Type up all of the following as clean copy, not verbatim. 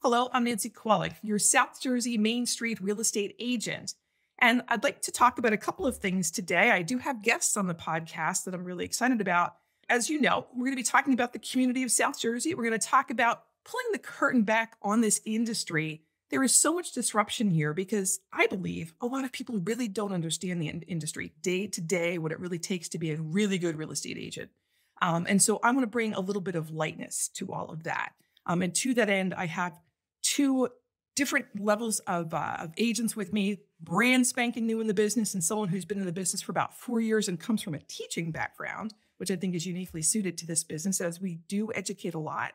Hello, I'm Nancy Kowalik, your South Jersey Main Street real estate agent. And I'd like to talk about a couple of things today. I do have guests on the podcast that I'm really excited about. As you know, we're going to be talking about the community of South Jersey. We're going to talk about pulling the curtain back on this industry. There is so much disruption here because I believe a lot of people really don't understand the industry day to day, what it really takes to be a really good real estate agent. And so I want to bring a little bit of lightness to all of that. And to that end, I have two different levels of agents with me, brand spanking new in the business and someone who's been in the business for about 4 years and comes from a teaching background, which I think is uniquely suited to this business as we do educate a lot.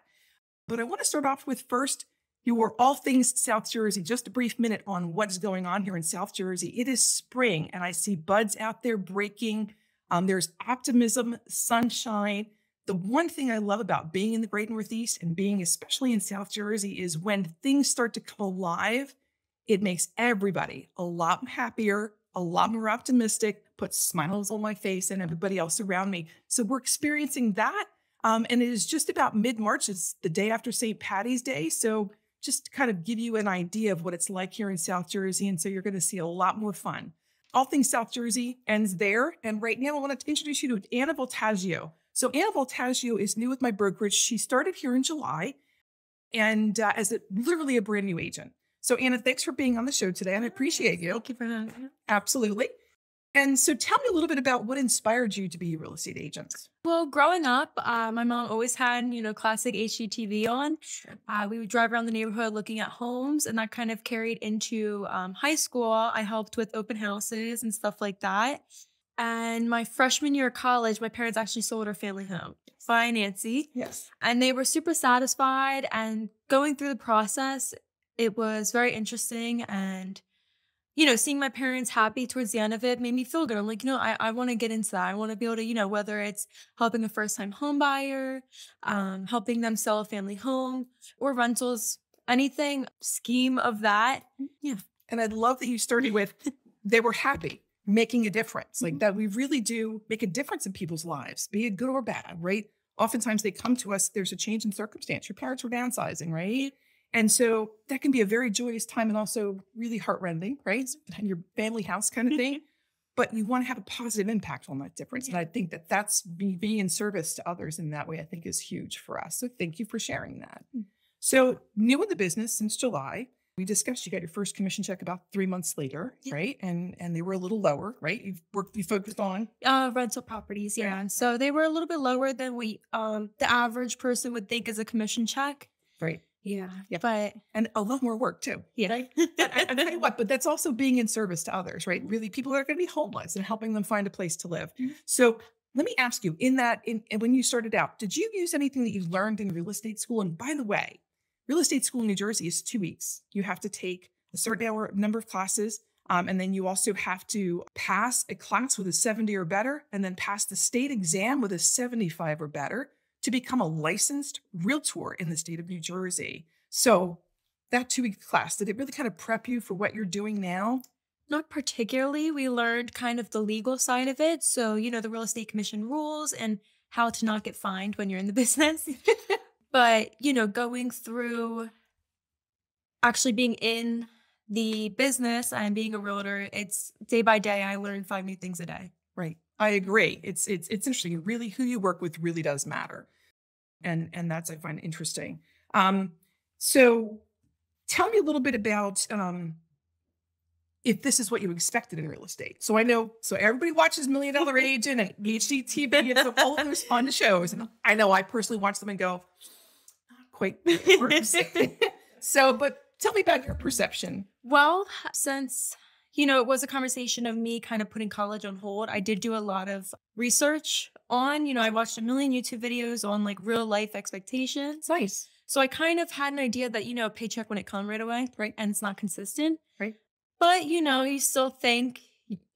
But I want to start off with first, your all things South Jersey, just a brief minute on what's going on here in South Jersey. It is spring and I see buds out there breaking. There's optimism, sunshine. The one thing I love about being in the Great Northeast and being especially in South Jersey is when things start to come alive, it makes everybody a lot happier, a lot more optimistic, puts smiles on my face and everybody else around me. So we're experiencing that. And it is just about mid-March. It's the day after St. Patty's Day. So just to kind of give you an idea of what it's like here in South Jersey. And so you're going to see a lot more fun. All Things South Jersey ends there. And right now I want to introduce you to Anna Voltaggio. So Anna Voltaggio is new with my brokerage. She started here in July and literally a brand new agent. So Anna, thanks for being on the show today. And I appreciate you. Thank you for having me. Absolutely. And so tell me a little bit about what inspired you to be a real estate agent. Well, growing up, my mom always had, classic HGTV on. We would drive around the neighborhood looking at homes, and that kind of carried into high school. I helped with open houses and stuff like that. And my freshman year of college, my parents actually sold our family home by Nancy. Yes. And they were super satisfied. And going through the process, it was very interesting. And, seeing my parents happy towards the end of it made me feel good. I'm like, I want to get into that. I want to be able to, whether it's helping a first-time home buyer, helping them sell a family home or rentals, anything, scheme of that. Yeah. And I love that you started with, they were happy. Making a difference like that. We really do make a difference in people's lives, be it good or bad, right? Oftentimes they come to us, there's a change in circumstance. Your parents were downsizing, right? And so that can be a very joyous time and also really heartrending, right? And your family house kind of thing. But you want to have a positive impact on that difference. And I think that that's being in service to others in that way, I think is huge for us. So thank you for sharing that. So new in the business since July. We discussed you got your first commission check about 3 months later, right? And they were a little lower, right? You focused on rental properties, yeah. And so they were a little bit lower than the average person would think as a commission check. Right. Yeah. But and a lot more work too. Yeah. Right? I tell you what, but that's also being in service to others, right? Really, people are going to be homeless and helping them find a place to live. So let me ask you, when you started out, did you use anything that you learned in real estate school? And by the way, real estate school in New Jersey is 2 weeks. You have to take a certain number of classes. And then you also have to pass a class with a 70 or better, and then pass the state exam with a 75 or better to become a licensed realtor in the state of New Jersey. So that 2-week class, did it really kind of prep you for what you're doing now? Not particularly. We learned kind of the legal side of it. So, the real estate commission rules and how to not get fined when you're in the business. But, going through actually being in the business and being a realtor, it's day by day, I learn 5 new things a day. Right. I agree. It's interesting. Really, who you work with really does matter. And that's, I find interesting. So tell me a little bit about if this is what you expected in real estate. So I know, everybody watches $1 Million Agent and HGTV. It's a whole those fun shows. And I know I personally watch them and go, quite. So, but tell me about your perception. Well, since, it was a conversation of me kind of putting college on hold, I did do a lot of research on, I watched a million YouTube videos on like real life expectations. Nice. So I kind of had an idea that, a paycheck wouldn't come right away. Right. And it's not consistent. Right. But, you still think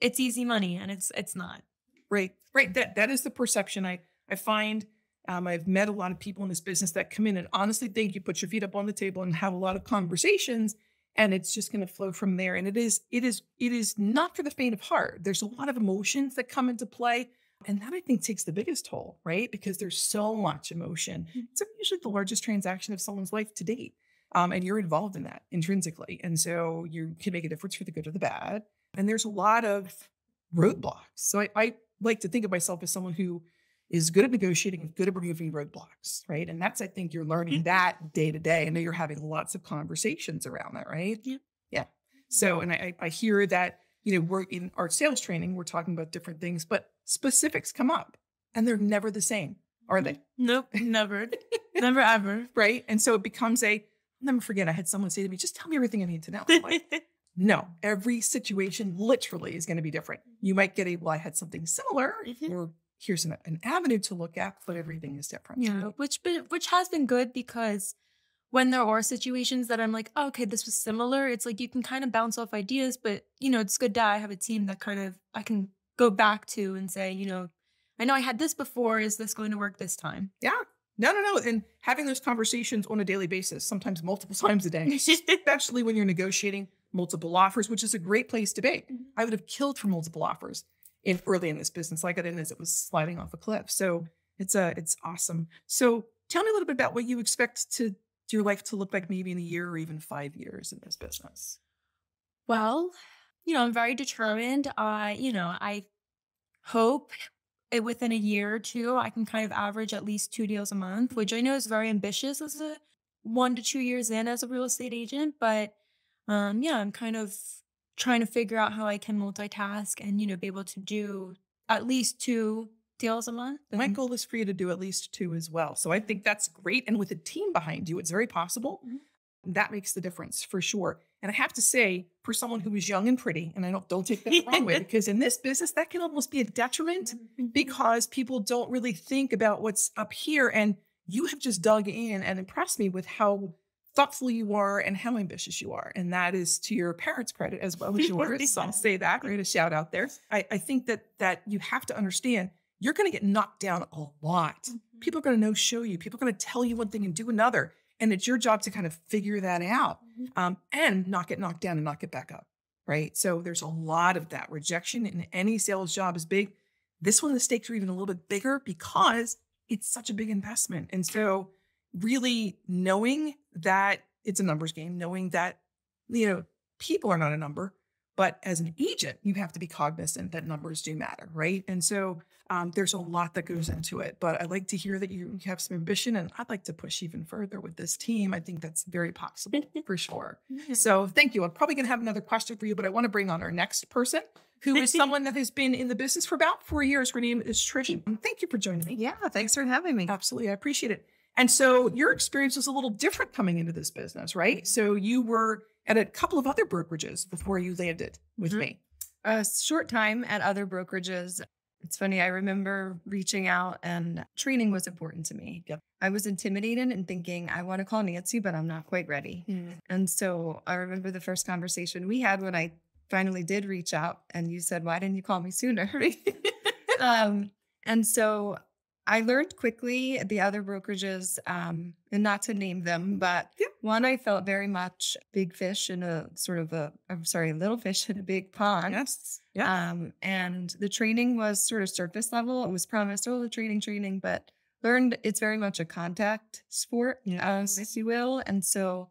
it's easy money and it's not. Right. Right. That is the perception I find. I've met a lot of people in this business that come in and honestly think you put your feet up on the table and have a lot of conversations and it's just going to flow from there. And it is not for the faint of heart. There's a lot of emotions that come into play. And that I think takes the biggest toll, right? Because there's so much emotion. It's usually the largest transaction of someone's life to date. And you're involved in that intrinsically. And so you can make a difference for the good or the bad. And there's a lot of roadblocks. So I like to think of myself as someone who is good at negotiating and good at removing roadblocks, right? And that's, I think you're learning that day to day. I know you're having lots of conversations around that, right? Yeah. Yeah. So, and I hear that, we're in our sales training, we're talking about different things, but specifics come up and they're never the same, are they? Nope, never. Never ever. Right. And so it becomes I'll never forget, I had someone say to me, just tell me everything I need to know. I'm like, no, every situation literally is going to be different. You might get I had something similar, or here's an avenue to look at, but everything is different. Yeah, which has been good because when there are situations that I'm like, oh, okay, this was similar, it's like you can kind of bounce off ideas, but it's good that I have a team that kind of I can go back to and say, I know I had this before. Is this going to work this time? Yeah. No. And having those conversations on a daily basis, sometimes multiple times a day, especially when you're negotiating multiple offers, which is a great place to be. I would have killed for multiple offers early in this business. I got in as it was sliding off a cliff. So it's awesome. So tell me a little bit about what you expect your life to look like maybe in a year or even 5 years in this business. Well, I'm very determined. I hope within a year or two, I can kind of average at least 2 deals a month, which I know is very ambitious as a 1 to 2 years in as a real estate agent. But I'm kind of trying to figure out how I can multitask and, be able to do at least 2 deals a month. My goal is for you to do at least 2 as well. So I think that's great. And with a team behind you, it's very possible. That makes the difference for sure. And I have to say, for someone who is young and pretty, and I don't take that the wrong way, because in this business, that can almost be a detriment because people don't really think about what's up here. And you have just dug in and impressed me with how thoughtful you are and how ambitious you are. And that is to your parents' credit as well as yours. So I'll say that, right? A shout out there. I think that you have to understand you're going to get knocked down a lot. People are going to show you. People are going to tell you one thing and do another. And it's your job to kind of figure that out and not get knocked down and not get back up, right? So there's a lot of that. Rejection in any sales job is big. This one, the stakes are even a little bit bigger because it's such a big investment. And so really knowing that it's a numbers game, knowing that, people are not a number, but as an agent, you have to be cognizant that numbers do matter, right? And so there's a lot that goes into it, but I like to hear that you have some ambition, and I'd like to push even further with this team. I think that's very possible for sure. So thank you. I'm probably going to have another question for you, but I want to bring on our next person, who is someone that has been in the business for about 4 years. Her name is Trish. Thank you for joining me. Yeah, thanks for having me. Absolutely. I appreciate it. And so your experience was a little different coming into this business, right? So you were at a couple of other brokerages before you landed with me. A short time at other brokerages. It's funny, I remember reaching out, and training was important to me. Yep. I was intimidated and thinking, I want to call Nancy, but I'm not quite ready. And so I remember the first conversation we had when I finally did reach out, and you said, why didn't you call me sooner? And so I learned quickly at the other brokerages, and not to name them, but one, I felt very much big fish in a little fish in a big pond. Yes. Yeah. And the training was sort of surface level. It was promised, the training, but learned it's very much a contact sport, if you will. And so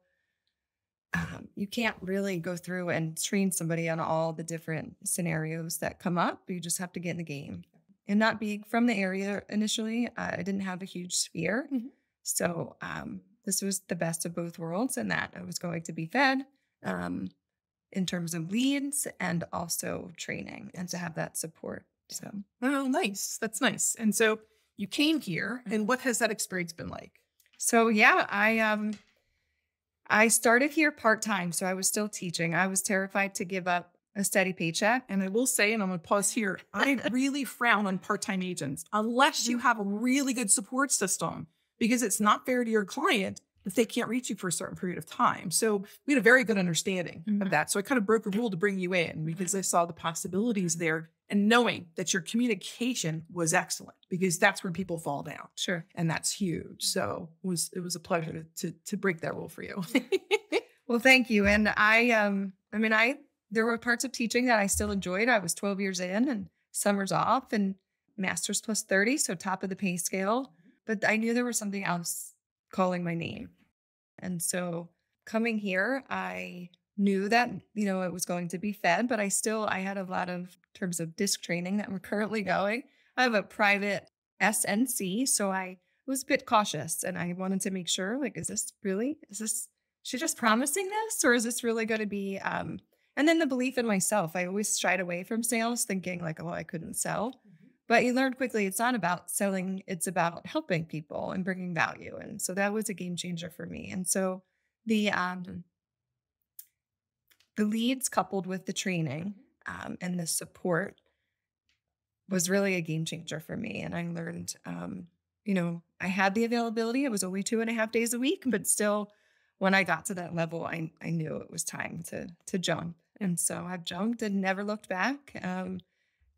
you can't really go through and train somebody on all the different scenarios that come up. You just have to get in the game. And not being from the area initially, I didn't have a huge sphere. So this was the best of both worlds, in that I was going to be fed in terms of leads and also training, and to have that support. So, oh, nice. That's nice. And so you came here, and what has that experience been like? So yeah, I started here part-time, so I was still teaching. I was terrified to give up a steady paycheck. And I will say, and I'm going to pause here, I really frown on part-time agents unless you have a really good support system, because it's not fair to your client if they can't reach you for a certain period of time. So we had a very good understanding of that. So I kind of broke a rule to bring you in because I saw the possibilities there, and knowing that your communication was excellent, because that's where people fall down. Sure. And that's huge. So it was a pleasure to break that rule for you. Well, thank you. And there were parts of teaching that I still enjoyed. I was 12 years in, and summers off, and master's plus 30, so top of the pay scale. But I knew there was something else calling my name. And so coming here, I knew that, it was going to be fed, but I had a lot of terms of disc training that we're currently going. I have a private SNC, so I was a bit cautious and I wanted to make sure, like, is she just promising this, or is this really going to be, and then the belief in myself. I always shied away from sales thinking like, oh, I couldn't sell. But you learn quickly, it's not about selling, it's about helping people and bringing value. And so that was a game changer for me. And so the leads coupled with the training and the support was really a game changer for me. And I learned, I had the availability. It was only 2.5 days a week, but still, when I got to that level, I knew it was time to jump. And so I've jumped and never looked back.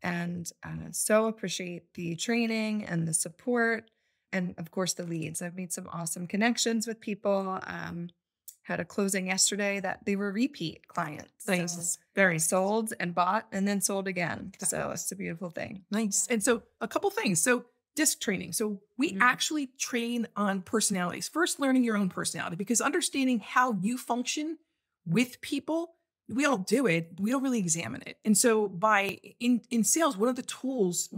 And so appreciate the training and the support and, of course, the leads. I've made some awesome connections with people. Had a closing yesterday that they were repeat clients. Nice. So very sold and bought and then sold again. So it's a beautiful thing. Nice. And so a couple things. So disc training. So we actually train on personalities. First, learning your own personality, because understanding how you function with people, we all do it, but we don't really examine it. And so in sales, one of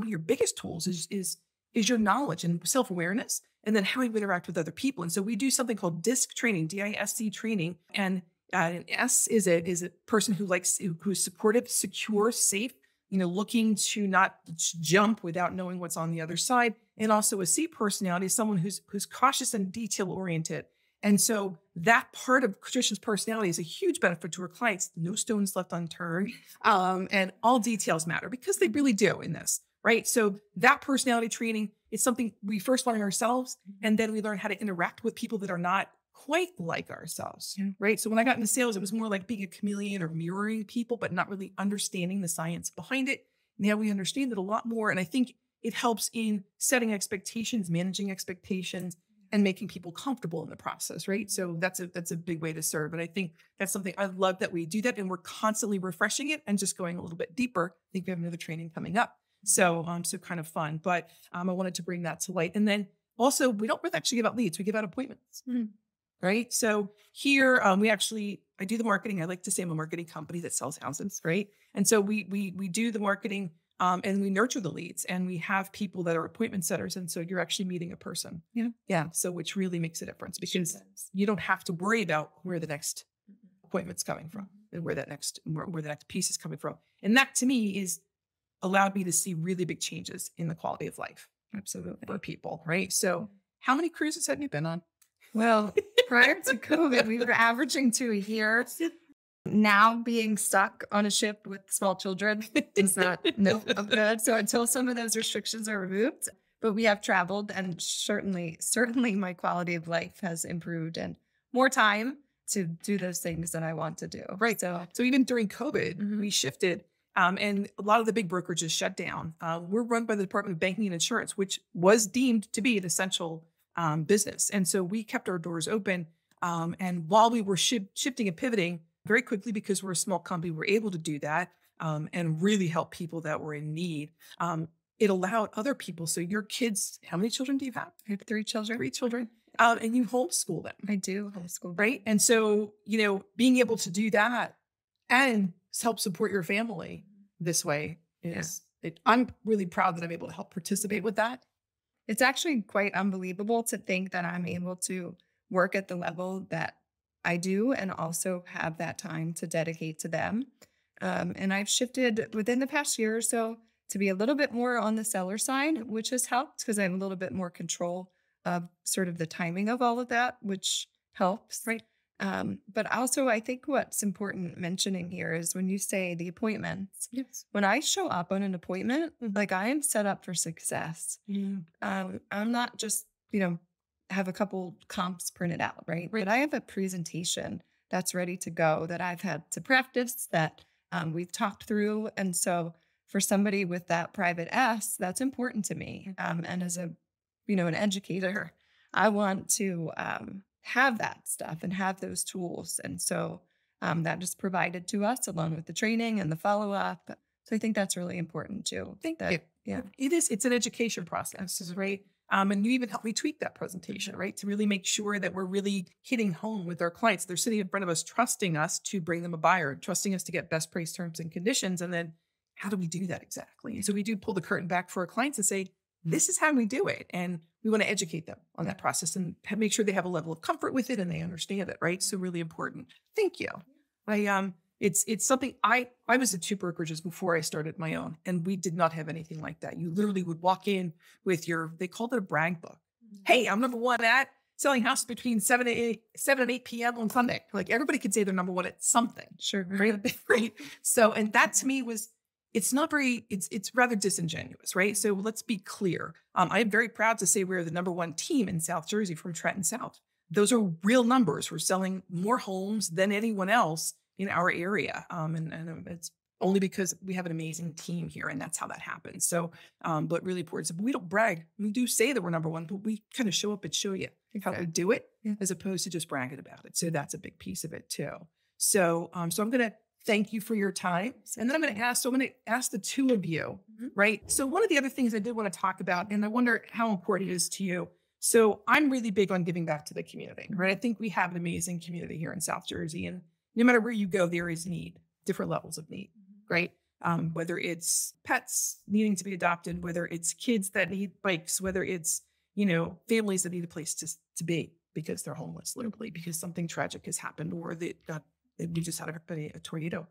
your biggest tools is your knowledge and self-awareness, and then how you interact with other people. And so we do something called DISC training, DISC training. And an S is a person who's supportive, secure, safe, looking to not jump without knowing what's on the other side. And also a C personality is someone who's cautious and detail oriented. And so that part of Trish's personality is a huge benefit to her clients. No stones left unturned. And all details matter, because they really do in this, right? So that personality training is something we first learn ourselves, and then we learn how to interact with people that are not quite like ourselves, right? So when I got into sales, it was more like being a chameleon or mirroring people, but not really understanding the science behind it. Now we understand it a lot more. And I think it helps in setting expectations, managing expectations, and making people comfortable in the process, right? So that's a big way to serve. And I think that's something I love that we do that, and we're constantly refreshing it and just going a little bit deeper. I think we have another training coming up. So kind of fun, but I wanted to bring that to light. And then also, we don't really actually give out leads. We give out appointments, right? So here I do the marketing. I like to say I'm a marketing company that sells houses, right? And so we do the marketing and we nurture the leads, and we have people that are appointment setters. And so you're actually meeting a person. Yeah. So which really makes a difference, because you don't have to worry about where the next appointment's coming from and where the next piece is coming from. And that to me is allowed me to see really big changes in the quality of life. Absolutely. For people, right? So how many cruises have you been on? Well, prior to COVID, we were averaging 2 a year. Now being stuck on a ship with small children is not good. So until some of those restrictions are removed, but we have traveled, and certainly my quality of life has improved, and more time to do those things that I want to do. Right. So even during COVID, we shifted. And a lot of the big brokerages shut down. We're run by the Department of Banking and Insurance, which was deemed to be an essential business. And so we kept our doors open. And while we were shifting and pivoting very quickly, because we're a small company, we're able to do that and really help people that were in need. It allowed other people. So your kids, how many children do you have? I have 3 children. 3 children. And you homeschool them. I do homeschool. Right. And so, being able to do that and help support your family this way I'm really proud that I'm able to help participate with that. It's actually quite unbelievable to think that I'm able to work at the level that I do and also have that time to dedicate to them. And I've shifted within the past year or so to be a little bit more on the seller side, which has helped because I have a little bit more control of sort of the timing of all of that, which helps. Right. But also, I think what's important mentioning here is when you say the appointments, when I show up on an appointment, like I am set up for success. I'm not just, have a couple comps printed out, right? But I have a presentation that's ready to go that I've had to practice, that we've talked through. And so for somebody with that private S, that's important to me. And as an educator, I want to have that stuff and have those tools. And so that is provided to us along with the training and the follow-up. So I think that's really important too. It is. It's an education process, right? And you even helped me tweak that presentation, right? To really make sure that we're really hitting home with our clients. They're sitting in front of us, trusting us to bring them a buyer, trusting us to get best price terms and conditions. And then how do we do that exactly? And so we do pull the curtain back for our clients and say, this is how we do it. And we want to educate them on that process and make sure they have a level of comfort with it and they understand it, right? So really important. Thank you. It's something I was at two brokerages before I started my own, and we did not have anything like that. You literally would walk in with they called it a brag book. Hey, I'm number one at selling houses between 7 and 8 p.m. on Sunday. Like everybody could say they're number one at something. Sure. Right. So, and that to me it's rather disingenuous, right? So let's be clear. I am very proud to say we're the number one team in South Jersey from Trenton South. Those are real numbers. We're selling more homes than anyone else in our area. And it's only because we have an amazing team here, and that's how that happens. So, but really important. So we don't brag. We do say that we're number one, but we kind of show up and show you how to do it as opposed to just bragging about it. So that's a big piece of it too. So, so I'm going to thank you for your time. And then I'm going to ask the two of you, right? So one of the other things I did want to talk about, and I wonder how important it is to you. So I'm really big on giving back to the community, right? I think we have an amazing community here in South Jersey, and no matter where you go, there is need, different levels of need, right? Whether it's pets needing to be adopted, whether it's kids that need bikes, whether it's, families that need a place to be because they're homeless, literally, because something tragic has happened, or we just had a tornado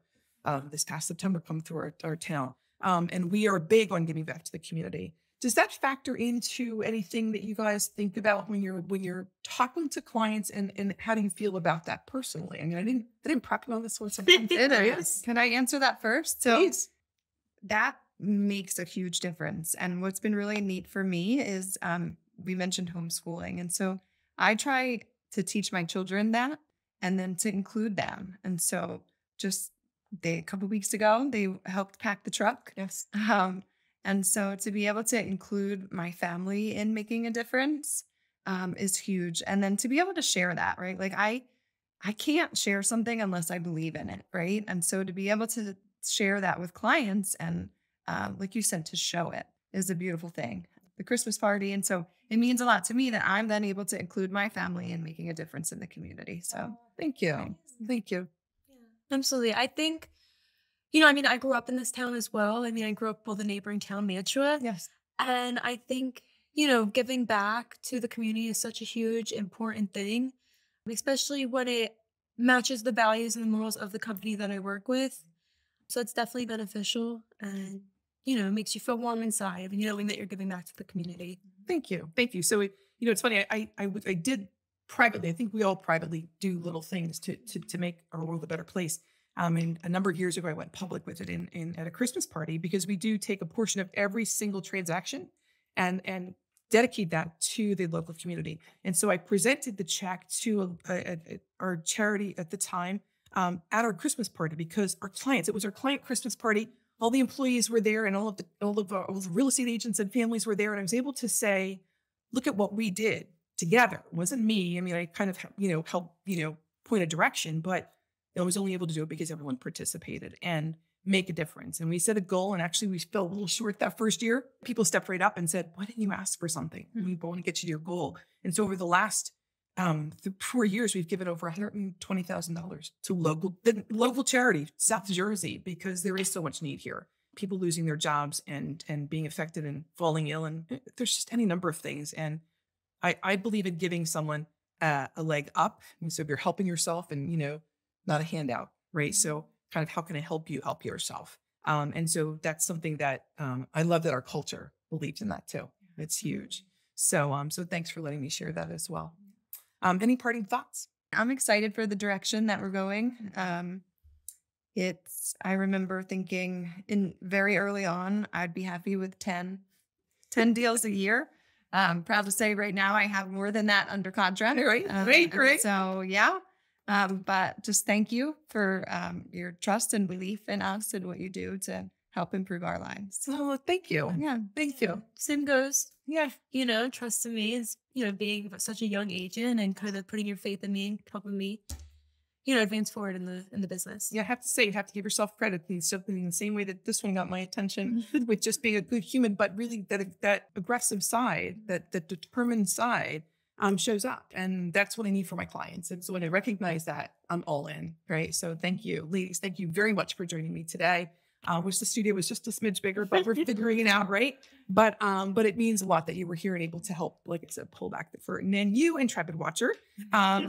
this past September come through our town. And we are big on giving back to the community. Does that factor into anything that you guys think about when you're talking to clients, and how do you feel about that personally? I mean, I didn't prep you on this one. Yes. Can I answer that first? So Please. that makes a huge difference. And what's been really neat for me is we mentioned homeschooling. And so I try to teach my children that and then to include them. And so a couple of weeks ago, they helped pack the truck. Yes. And so to be able to include my family in making a difference is huge. And then to be able to share that, right? Like I can't share something unless I believe in it, right? And so to be able to share that with clients and like you said, to show it is a beautiful thing. The Christmas party. And so it means a lot to me that I'm then able to include my family in making a difference in the community. So Thank you. Thank you. Yeah, absolutely. I think, I grew up in this town as well. I grew up with the neighboring town, Mantua. yes. And I think, giving back to the community is such a huge, important thing, especially when it matches the values and the morals of the company that I work with. So it's definitely beneficial and, it makes you feel warm inside, knowing that you're giving back to the community. Thank you. Thank you. So, it's funny. I did privately. I think we all privately do little things to make our world a better place. And a number of years ago, I went public with it at a Christmas party, because we do take a portion of every single transaction and dedicate that to the local community. And so I presented the check to our charity at the time at our Christmas party, because it was our client Christmas party. All the employees were there, and all of the real estate agents and families were there. And I was able to say, look at what we did together. It wasn't me. I kind of, helped, point a direction, but I was only able to do it because everyone participated and make a difference. And we set a goal, and actually we fell a little short that first year. People stepped right up and said, why didn't you ask for something? We want to get you to your goal. And so over the last 4 years, we've given over $120,000 to local charity, South Jersey, because there is so much need here. People losing their jobs and being affected and falling ill. And there's just any number of things. And I believe in giving someone a leg up. And so if you're helping yourself and, not a handout, right? So kind of how can I help you help yourself? And so that's something that I love, that our culture believes in that too. It's huge. So thanks for letting me share that as well. Any parting thoughts? I'm excited for the direction that we're going. I remember thinking very early on, I'd be happy with 10 deals a year. I'm proud to say right now I have more than that under contract. Great. So yeah. But just thank you for your trust and belief in us and what you do to help improve our lives. Oh, thank you. Yeah. Thank you. Same goes. Yeah. Trust in me is, being such a young agent and kind of putting your faith in me and helping me, advance forward in the business. Yeah, I have to say, you have to give yourself credit. These something in the same way that this one got my attention with just being a good human, but really that aggressive side, that determined side shows up. And that's what I need for my clients. And so when I recognize that, I'm all in, right? So thank you, ladies. Thank you very much for joining me today. Wish the studio was just a smidge bigger, but we're figuring it out, right? But it means a lot that you were here and able to help, like I said, pull back the curtain. And you, intrepid watcher.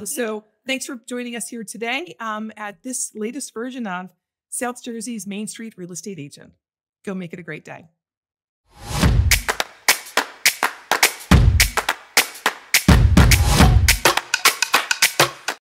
So thanks for joining us here today at this latest version of South Jersey's Main Street Real Estate Agent. Go make it a great day.